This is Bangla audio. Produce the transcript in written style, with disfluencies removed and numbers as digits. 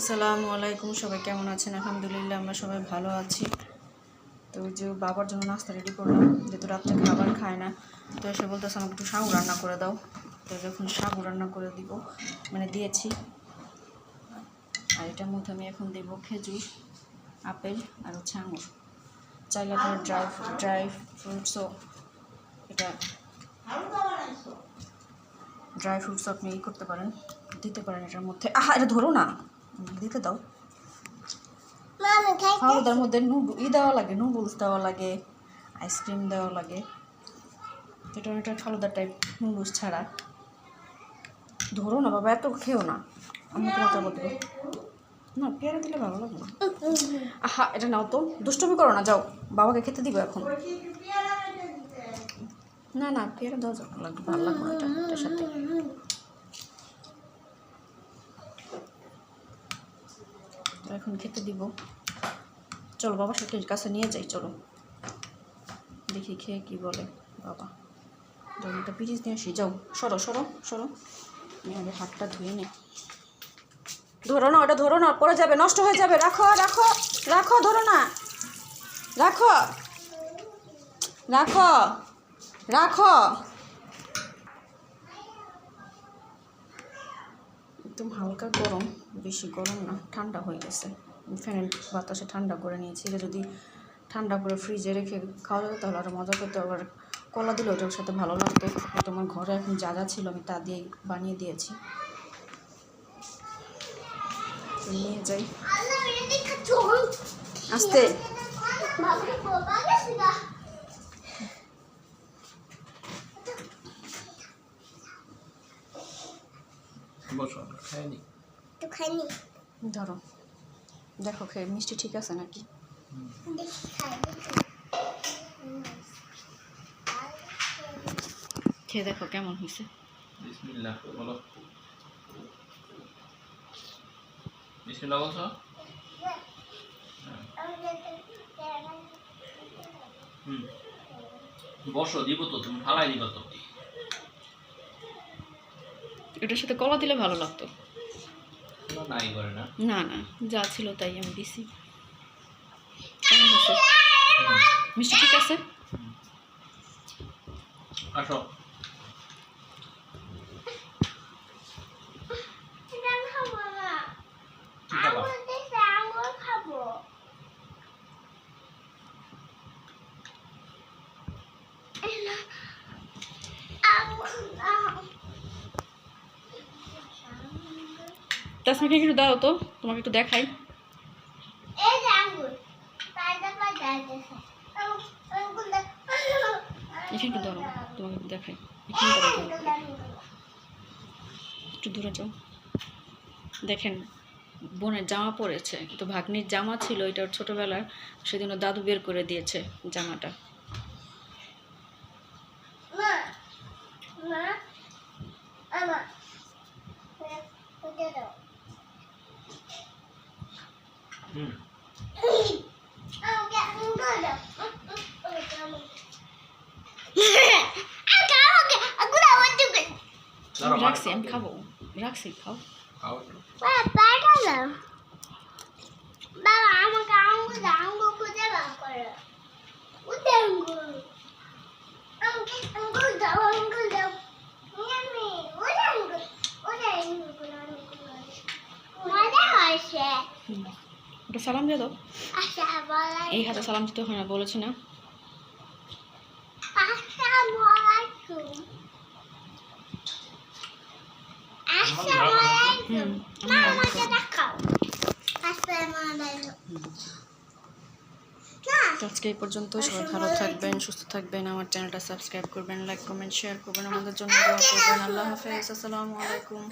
আসসালামু আলাইকুম, সবাই কেমন আছেন? আলহামদুলিল্লাহ আমরা সবাই ভালো আছি। তো যে বাবার জন্য নাস্তা রেডি করলাম, যেহেতু রাত্রে খাবার খায় না, তো এসে বলতেছে আমাকে একটু সাগু রান্না করে দাও। তো যখন সাগু রান্না করে দিব দিয়েছি। আর এটার মধ্যে আমি এখন দেবো খেজুর, আপেল আর আঙুর। চাইলে আপনার ড্রাই ফ্রুটসও আপনি করতে পারেন, দিতে পারেন এটার মধ্যে। এটা ধরো না, দিতে দাও। ফালুদার মধ্যে দেওয়া লাগে, নুডলস দেওয়া লাগে, আইসক্রিম দেওয়া লাগে। এটা ফালুদার টাইপ নুডলস ছাড়া। ধরো না বাবা, এত খেও না, আমি তোমাকে বলতে না। পেয়ারা দিলে ভালো লাগে না। এটা নাও তো, দুষ্টমি করো না, যাও বাবাকে খেতে দিব এখন। না পেয়ারা দেওয়া লাগবে, ভালো লাগবে না এটার সাথে। এখন খেতে দিব। চলো বাবার সাথে কাছে নিয়ে যাই, চলো দেখি খেয়ে কি বলে বাবা। জমিটা পিরিচ নিয়ে আসি, যাও সরো সরো সরো। আমি আগে হাতটা ধুয়ে নিই। ধরো না, ওটা ধরো না, পড়ে যাবে, নষ্ট হয়ে যাবে। রাখো রাখো রাখো, ধরো না, রাখো রাখো রাখো। একদম হালকা গরম, বেশি গরম না, ঠান্ডা হয়ে গেছে। ফ্যানের বাতাসে ঠান্ডা করে নিয়েছি। এটা যদি ঠান্ডা করে ফ্রিজে রেখে খাওয়া যেত তাহলে আরও মজা করতে। আবার কলা দিলে ওটার সাথে ভালো লাগতো। তোমার ঘরে এখন যা যা ছিল আমি তা দিয়েই বানিয়ে দিয়েছি। নিয়ে যাই আস্তে। ধরো, দেখো খেয়ে মিষ্টি ঠিক আছে নাকি। খেয়ে দেখো কেমন হয়েছে। বিসমিল্লাহ বলো। বিসমিল্লাহ বলছো? বসো, দিব তো, তুমি ফালাই দিবা তো। এটার সাথে কলা দিলে ভালো লাগতো। নাই করে না, না না, যা ছিল তাই আমি দিছি। কেমন হয়েছে? মিষ্টি ঠিক আছে? আসো। তাসমিকে একটু দাও তো, তোমাকে একটু দেখাই। এখানে একটু ধরো, তোমাকে একটু দেখাই। একটু দূরে যাও। দেখেন বোনের জামা পরেছে, তো ভাগ্নির জামা ছিল, এটা ছোটবেলার, সেদিনও দাদু বের করে দিয়েছে জামাটা। রাখছি, আমি খাবো, রাখছি, খাও। ওটা সালাম দিয়ে দাও। এই হাতে সালাম দিতে হয় না, বলেছি না। আজকে এই পর্যন্ত। সবাই ভালো থাকবেন, সুস্থ থাকবেন। আমার চ্যানেলটা সাবস্ক্রাইব করবেন, লাইক কমেন্ট শেয়ার করবেন, আমাদের জন্য দোয়া করবেন। আল্লাহ হাফেজ, আসসালামু আলাইকুম।